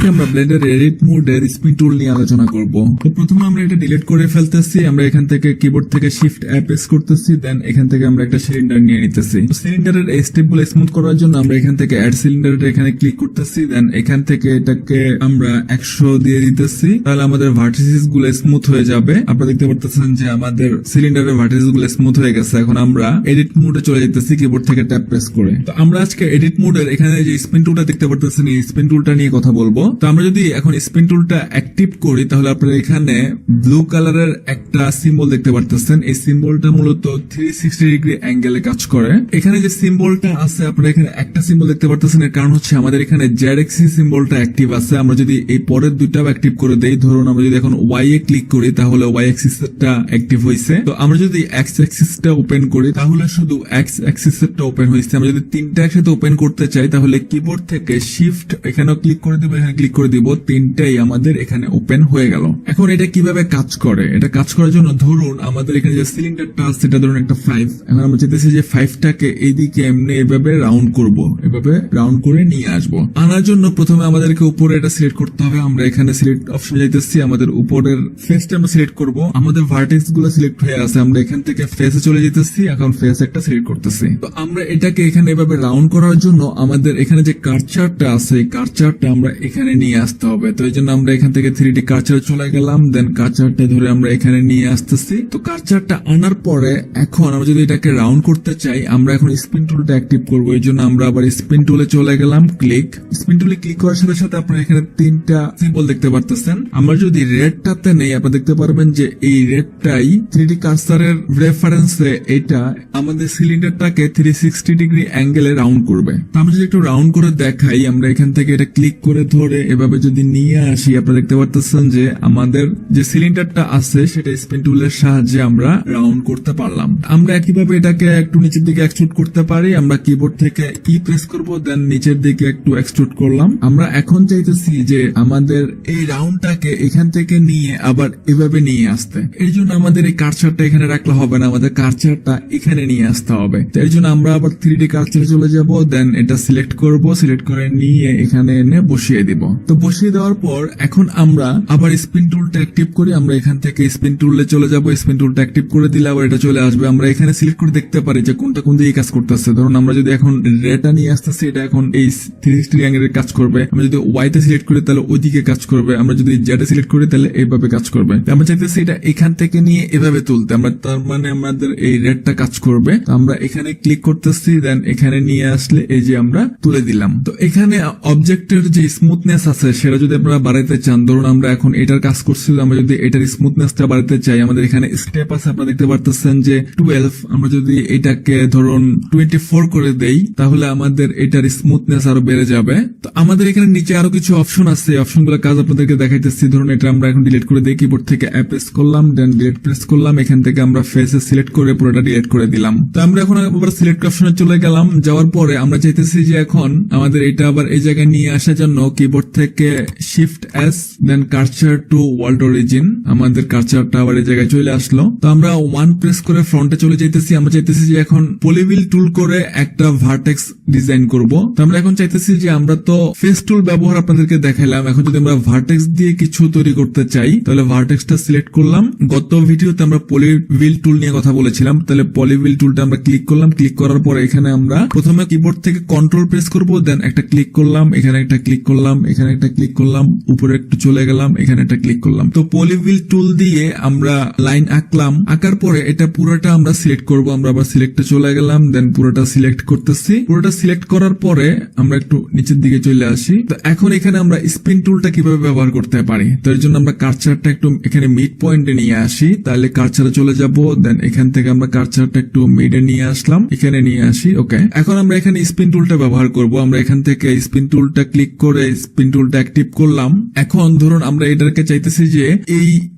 আজকে আমরা Blender edit মোডের স্পিন টুল নিয়ে আলোচনা করব। তো প্রথমে আমরা এটা ডিলিট করে ফেলতেছি। আমরা এখান থেকে কিবোর্ড থেকে শিফট প্রেস করতেছি, দেন এখান থেকে আমরা একটা সিলিন্ডার নিয়ে নিতেছি। সিলিন্ডারের এই স্টেপগুলো স্মুথ করার জন্য আমরা এখান থেকে অ্যাড সিলিন্ডার এখানে ক্লিক করতেছি, দেন এখান থেকে এটাকে আমরা 100 দিয়ে দিতেছি। তাহলে আমাদের ভার্টিসিস গুলো স্মুথ হয়ে যাবে। আপনারা দেখতে পারতেছেন যে আমাদের সিলিন্ডারের ভার্টিসিস গুলো স্মুথ হয়ে গেছে। এখন আমরা এডিট মোডে চলে যেতেছি কিবোর্ড থেকে ট্যাপ প্রেস করে। তো আমরা আজকে এডিট মোডের এখানে যে স্পিন টুলটা দেখতে পারতেছেন, এই স্পিন টুলটা নিয়ে কথা বলবো। তো আমরা যদি এখন স্পিন টুলটা অ্যাক্টিভ করি তাহলে আপনারা এখানে ব্লু কালারের একটা সিম্বল দেখতে পারতেছেন। এই সিম্বলটা মূলত 360 ডিগ্রি অ্যাঙ্গেলে কাজ করে। এখানে যে সিম্বলটা আছে আপনারা এখানে একটা সিম্বল দেখতে পারতেছেন, এর কারণ হচ্ছে আমাদের এখানে জেড এক্সিস সিম্বলটা অ্যাক্টিভ আছে। আমরা যদি এই পরের দুইটাও অ্যাক্টিভ করে দেই, ধরুন আমরা যদি এখন ওয়াই এ ক্লিক করি তাহলে ওয়াই এক্সিসটা অ্যাক্টিভ হয়েছে। তো আমরা যদি এক্স এক্সিসটা ওপেন করি তাহলে শুধু এক্স এক্সিসটা ওপেন হয়েছে। আমরা যদি তিনটা একসাথে ওপেন করতে চাই তাহলে কিবোর্ড থেকে শিফট এখানেও ক্লিক করে দিব, এখানে ক্লিক করে দিব, তিনটাই আমাদের এখানে ওপেন হয়ে গেল। এখন এটা কিভাবে কাজ করে? এটা কাজ করার জন্য ধরুন আমাদের এখানে যে সিলিন্ডারটা আছে সেটা ধরুন একটা 5। এখন আমরা চাইতেছি যে 5টাকে এইদিকে এমনি এভাবে রাউন্ড করব, এভাবে রাউন্ড করে নিয়ে আসবো। আনার জন্য প্রথমে আমাদেরকে উপরে এটা সিলেক্ট করতে হবে। আমরা এখানে সিলেক্ট অপশনে যাইতেছি, আমাদের উপরের ফেসটা আমরা সিলেক্ট করব। আমাদের ভার্টেক্স গুলো সিলেক্ট হয়ে আছে, আমরা এখান থেকে ফেসে চলে যেতেছি। এখন ফেস একটা সিলেক্ট করতেছি। তো আমরা এটাকে এখানে এভাবে রাউন্ড করার জন্য আমাদের এখানে যে কার্সারটা আছে, এই কার্সারটা আমরা এখানে নিয়ে আসতে হবে। তো এই জন্য আমরা এখান থেকে 3D কার্সারে চলে গেলাম, দেন কার্সারটা ধরে আমরা এখানে নিয়ে আসতেছি। তো কার্সারটা আনার পরে এখন আমরা যদি এটাকে রাউন্ড করতে চাই, আমরা এখন স্পিন টুলটা অ্যাক্টিভ করব। এই জন্য আমরা আবার স্পিন টুলে চলে গেলাম, ক্লিক। স্পিন টুলে ক্লিক করার সাথে সাথে আপনারা এখানে তিনটা সিম্বল দেখতে পারতেছেন। আমরা যদি রেডটাতে নেই, আপনারা দেখতে পারবেন যে এই রেডটাই 3D কার্সারের রেফারেন্সে এটা আমাদের সিলিন্ডারটাকে 360 ডিগ্রি অ্যাঙ্গেলে রাউন্ড করবে। তো আমরা যদি একটু রাউন্ড করে দেখাই, আমরা এখান থেকে এটা ক্লিক করে ধরে এভাবে যদি নিয়ে আসি, আপনারা দেখতে পারতেছেন যে আমাদের যে সিলিন্ডারটা আছে সেটা স্পিন টুলের সাহায্যে আমরা রাউন্ড করতে পারলাম। আমরা একইভাবে এটাকে একটু নিচের দিকে এক্সট্রুড করতে পারি। আমরা কিবোর্ড থেকে ই প্রেস করব, দেন নিচের দিকে একটু এক্সট্রুড করলাম। আমরা এখন চাইতেছি যে আমাদের এই রাউন্ডটাকে এখান থেকে নিয়ে আবার এভাবে নিয়ে আসতে। এর জন্য আমাদের এই কার্সারটা এখানে রাখলে হবে না, আমাদের কার্সারটা এখানে নিয়ে আসতে হবে। তো এর জন্য আমরা আবার 3D কার্সারে চলে যাব, দেন এটা সিলেক্ট করব, সিলেক্ট করে নিয়ে এখানে এনে বসিয়ে দিব। তো বসিয়ে দেওয়ার পর এখন আমরা আবার স্পিন টুলটা অ্যাক্টিভ করি। আমরা এখান থেকে স্পিন টুলে চলে যাব, স্পিন টুলটা অ্যাক্টিভ করে দিলে আবার এটা চলে আসবে। আমরা এখানে সিলেক্ট করে দেখতে পারি যে কোনটা কোন দিকে কাজ করতেছে। ধরুন আমরা যদি এখন রেডটা নিয়ে আসতেছি, এটা এখন এই 360 অ্যাঙ্গেলে কাজ করবে। আমরা যদি ওয়াই তে সিলেক্ট করি তাহলে ওইদিকে কাজ করবে। আমরা যদি জেডে সিলেক্ট করি তাহলে এইভাবে কাজ করবে। আমরা চাইতেছি এটা এখান থেকে নিয়ে এভাবে তুলতে। আমরা তার মানে আমাদের এই রেডটা কাজ করবে। আমরা এখানে ক্লিক করতেছি, দেন এখানে নিয়ে আসলে এই যে আমরা তুলে দিলাম। তো এখানে অবজেক্টের যে স্মুথনেস আছে সেটা যদি আপনারা বাড়াইতে চান, ধরুন আমরা এখন এটার কাজ করছি, আমরা যদি এটার স্মুথনেসটা বাড়াতে চাই, আমাদের এখানে স্টেপ আছে, আপনারা দেখতে পারতেছেন যে 12। আমরা যদি এটাকে ধরুন 24 করে দেই তাহলে আমাদের এটার স্মুথনেস আরো বেড়ে যাবে। তো আমাদের এখানে নিচে আরো কিছু অপশন আছে, অপশনগুলোর কাজ আপনাদেরকে দেখাইতেছি। ধরুন এটা আমরা এখন ডিলিট করে দিই, কিবোর্ড থেকে প্রেস করলাম, দেন ডিলিট প্রেস করলাম। এখান থেকে আমরা ফেসে সিলেক্ট করে পুরোটা ডিলিট করে দিলাম। তো আমরা এখন আবার সিলেক্ট অপশনে চলে গেলাম। যাওয়ার পরে আমরা চাইতেছি যে এখন আমাদের এটা আবার এই জায়গায় নিয়ে আসার জন্য কিবোর্ড থেকে শিফট এস, দেন কার্সার টু ওয়ার্ল্ড অরিজিন। আমাদের কার্সারটা আবার এই জায়গায় চলে আসলো। তো আমরা 1 প্রেস করে ফ্রন্টে চলে যাইতেছি। আমরা চাইতেছি যে এখন পলিভিল টুল করে একটা ভার্টেক্স ডিজাইন করব। তো আমরা এখন চাইতেছি যে আমরা তো ফেস টুল ব্যবহার আপনাদেরকে দেখাইলাম, এখন যদি আমরা ভার্টেক্স দিয়ে কিছু তৈরি করতে চাই তাহলে ভার্টেক্সটা সিলেক্ট করলাম। গত ভিডিওতে আমরা পলিভিল টুল নিয়ে কথা বলেছিলাম, তাহলে পলিভিল টুলটা আমরা ক্লিক করলাম। ক্লিক করার পরে এখানে আমরা প্রথমে কিবোর্ড থেকে কন্ট্রোল প্রেস করব, দেন একটা ক্লিক করলাম, এখানে একটা ক্লিক করলাম, এখানে একটা ক্লিক করলাম, উপরে একটু চলে গেলাম, এখানে একটা ক্লিক করলাম। তো পলিভিল টুল দিয়ে আমরা লাইন আঁকলাম। আঁকার পরে এটা পুরোটা আমরা সিলেক্ট করব। আমরা আবার সিলেক্টে চলে গেলাম, দেন পুরোটা সিলেক্ট করতেছি। পুরোটা সিলেক্ট করার পরে আমরা একটু নিচের দিকে চলে আসি। তো এখন এখানে আমরা স্পিন টুলটা কিভাবে ব্যবহার করতে পারি, তো এর জন্য আমরা কার্সারটা একটু এখানে মিড পয়েন্টে নিয়ে আসি। তাহলে কার্সারে চলে যাব, দেন এখান থেকে আমরা কার্সারটা একটু মিডে নিয়ে আসলাম, এখানে নিয়ে আসি। ওকে, এখন আমরা এখানে স্পিন টুলটা ব্যবহার করব। আমরা এখান থেকে স্পিন টুলটা ক্লিক করে স্পিন টুলটা অ্যাক্টিভ করলাম। এখন ধরুন আমরা এটাকে চাইতেছি যে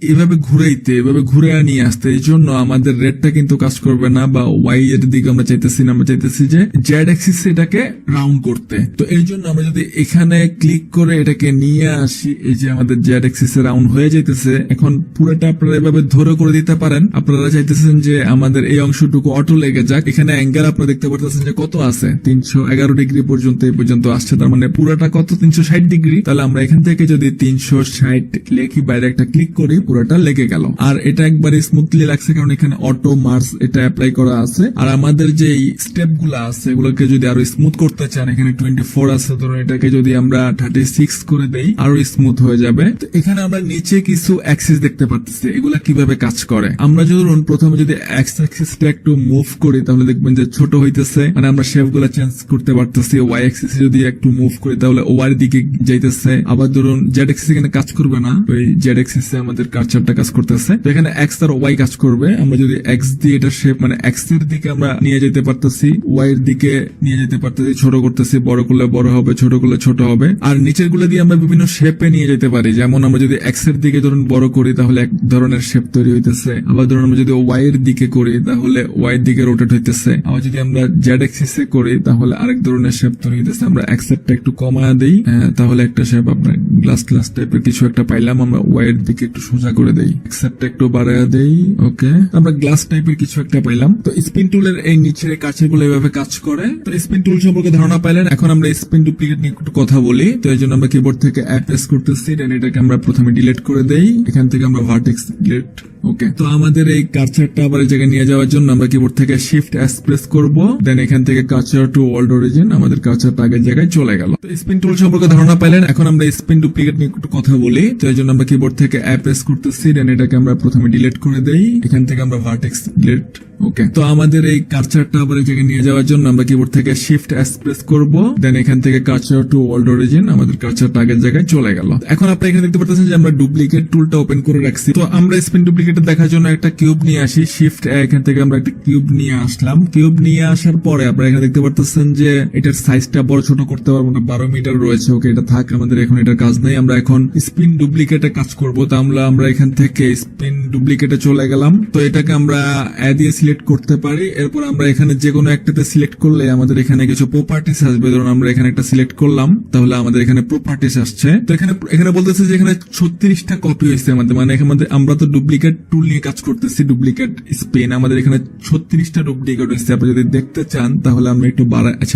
এইভাবে ঘুরাইতে, এভাবে ঘুরে নিয়ে আসতে। এই জন্য আমাদের রেডটা কিন্তু কাজ করবে না, বা ওয়াই এর দিকে আমরা চাইতেছি না, আমরা চাইতেছি যে জেড অ্যাক্সিস এটাকে রাউন্ড করতে। তো এর জন্য আমরা যদি এখানে ক্লিক করে এটাকে নিয়ে আসি, এই যে আমাদের জেড অ্যাক্সিস রাউন্ড হয়ে যাইতেছে। এখন পুরোটা আপনারা এভাবে ধরে করে দিতে পারেন। আপনারা চাইতেছেন যে আমাদের এই অংশটুকু অটো লেগে যাক। এখানে অ্যাঙ্গেল আপনারা দেখতে পারতেছেন যে কত আছে, 311 ডিগ্রি পর্যন্ত এই পর্যন্ত আসছে। তার মানে পুরোটা কত, 360 ডিগ্রি, তাহলে আমরা এখান থেকে যদি 360 লেখি, বাইরে একটা ক্লিক করি, পুরোটা লেগে গেল। আর এটা একবারে স্মুথলি লাগছে কারণ এখানে অটো মার্স এটা অ্যাপ্লাই করা আছে। আর আমাদের যে স্টেপ গুলো আছে এগুলোকে যদি আরো স্মুথ করতে চান, এখানে 24 আছে, ধরুন এটাকে যদি আমরা 36 করে দেই আরো স্মুথ হয়ে যাবে। তো এখানে আমরা নিচে কিছু অ্যাক্সিস দেখতে পাচ্ছি, এগুলা কিভাবে কাজ করে। আমরা ধরুন প্রথমে যদি এক্স অ্যাক্সিসটা একটু মুভ করি তাহলে দেখবেন যে ছোট হইতেছে, মানে আমরা শেপ গুলা চেঞ্জ করতে পারতেছি। ওয়াই অ্যাক্সিস যদি একটু মুভ করি তাহলে ওয়াই দিকে যাইতেছে। আবার ধরুন জেড অ্যাক্সিস এখানে কাজ করবে না, ওই জেড অ্যাক্সিসে আমাদের কার্সারটা কাজ করতেছে, তো এখানে এক্স আর ওয়াই কাজ করবে। আমরা যদি এক্স দিয়ে এটা শেপ মানে এক্স এর দিকে আমরা নিয়ে যেতে পারতেছি, ওয়াই এর দিকে নিয়ে যেতে পারতেছি, ছোট করতেছি, বড় করলে বড় হবে, ছোট করলে ছোট হবে। আর নিচের গুলো দিয়ে আমরা বিভিন্ন শেপে নিয়ে যেতে পারি, যেমন আমরা যদি এক্স এর দিকে ধরুন বড় করি তাহলে এক ধরনের শেপ তৈরি হইতেছে। আবার ধরুন আমরা যদি ওয়াই এর দিকে করি তাহলে ওয়াই এর দিকে রোটেট হইতেছে। আবার যদি আমরা জেড অ্যাক্সিসে করি তাহলে আরেক ধরনের শেপ তৈরি হইতেছে। আমরা অ্যাক্সেপ্টটা একটু কমায়া দেই, তাহলে একটা শেপ আপনার গ্লাস টাইপের কিছু একটা পাইলাম। আমরা ওয়াই এর দিকে একটু সোজা করে দেই, অ্যাক্সেপ্টটা একটু বাড়ায়া দেই, ওকে, আমরা গ্লাস টাইপের কিছু একটা পাইলাম। তো স্পিন টুলের এই নিচের কাছের গুলো এভাবে কাজ করে। তো স্পিন টুল সম্পর্কে ধারণা পাইলেন। এখন আমরা স্পিন ডুপ্লিকেট নিয়ে একটু কথা বলি। তো এই জন্য আমরা কিবোর্ড থেকে অ্যাপ্রেস করতেছি, দেন এটাকে আমরা প্রথমে ডিলিট করে দেই। এখান থেকে আমরা ভার্টেক্স ডিলিট, ওকে। তো আমাদের এই কার্সারটা আবার এই জায়গায় নিয়ে যাওয়ার জন্য আমরা কিবোর্ড থেকে শিফট এস প্রেস করব, দেন এখান থেকে কার্সার টু ওয়ার্ল্ড অরিজিন, আমাদের কার্সারটা আগের জায়গায় চলে গেল। তো স্পিন টুল সম্পর্কে ধারণা পাইলেন। এখন আমরা স্পিন ডুপ্লিকেট নিয়ে একটু কথা বলি। তো এই জন্য আমরা কিবোর্ড থেকে অ্যাপ্রেস করতেছি, দেন এটাকে আমরা প্রথমে ডিলিট করে দেই। এখান থেকে আমরা ভার্টেক্স ডিলিট, ওকে। তো আমাদের এই কার্সারটা আবার এই জায়গায় নিয়ে যাওয়ার জন্য আমরা কিবোর্ড থেকে শিফট এস প্রেস করব, দেন এখান থেকে কার্সার টু ওয়ার্ল্ড অরিজিন, আমাদের কার্সারটা আগের জায়গায় চলে গেল। এখন আপনি এখানে দেখতে পাচ্ছেন যে আমরা ডুপ্লিকেট টুলটা ওপেন করে রাখছি। তো আমরা স্পিন ডুপ্লিকেট দেখার জন্য একটা কিউব নিয়ে আসি, শিফট এখান থেকে আমরা একটা কিউব নিয়ে আসলাম। কিউব নিয়ে আসার পরে আপনারা এখানে দেখতে পাচ্ছেন যে এটার সাইজটা বড় ছোট করতে পারবো না, 12 মিটার রয়েছে, ওকে, এটা থাক, আমাদের এখন এটার কাজ নেই। আমরা এখন স্পিন ডুপ্লিকেটে কাজ করব। তো আমরা এখান থেকে স্পিন ডুপ্লিকেটে চলে গেলাম। তো এটাকে আমরা এ দিয়ে সিলেক্ট করতে পারি। এরপর আমরা এখানে যে কোনো একটাতে সিলেক্ট করলে আমাদের এখানে কিছু প্রপার্টিস আসবে। ধরুন আমরা এখানে একটা সিলেক্ট করলাম, তাহলে আমাদের এখানে প্রপার্টিস আসছে। তো এখানে বলতেছে যে এখানে 36টা কপি হয়েছে আমাদের, মানে এখানে আমরা তো ডুপ্লিকেট টুল নিয়ে কাজ করতেছি, ডুপ্লিকেট স্পিন, আমাদের এখানে 36টা ডুপ্লিকেট হয়েছে। আপনি যদি দেখতে চান তাহলে আমরা একটু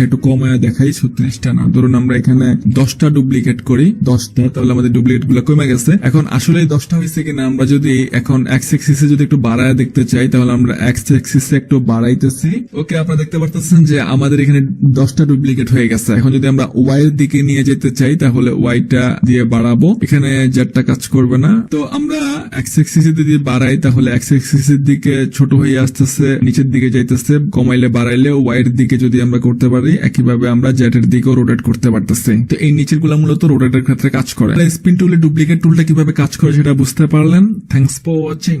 একটু কমায় দেখাই, 36টা না, ধরুন আমরা এখানে 10টা ডুপ্লিকেট করি, 10টা, তাহলে আমাদের ডুপ্লিকেট গুলো কমে গেছে। এখন আসলে 10টা হয়েছে কিনা আমরা যদি এখন এক্স এক্সিসে যদি একটু বাড়ায় দেখতে চাই তাহলে আমরা এক্স এক্সিসে একটু বাড়াইতেছি, ওকে। আপনারা দেখতে পারতেছেন যে আমাদের এখানে 10টা ডুপ্লিকেট হয়ে গেছে। এখন যদি আমরা ওয়াই এর দিকে নিয়ে যেতে চাই তাহলে ওয়াইটা দিয়ে বাড়াবো, এখানে জেডটা কাজ করবে না। তো আমরা এক্স এক্সিসে যদি বাড়াই তাহলে এক্স এক্সিসের দিকে ছোট হয়ে আসতেছে, নিচের দিকে যাইতেছে, কমাইলে বাড়াইলে ওয়াই এর দিকে যদি আমরা করতে পারি, একইভাবে আমরা জেড এর দিকেও রোটেট করতে পারতেছি। তো এই নিচের গুলা মূলত রোটেটের ক্ষেত্রে কাজ করে। স্পিন টুলে ডুপ্লিকেট টুলটা কিভাবে কাজ করে সেটা বুঝতে পারলেন। Thanks for watching.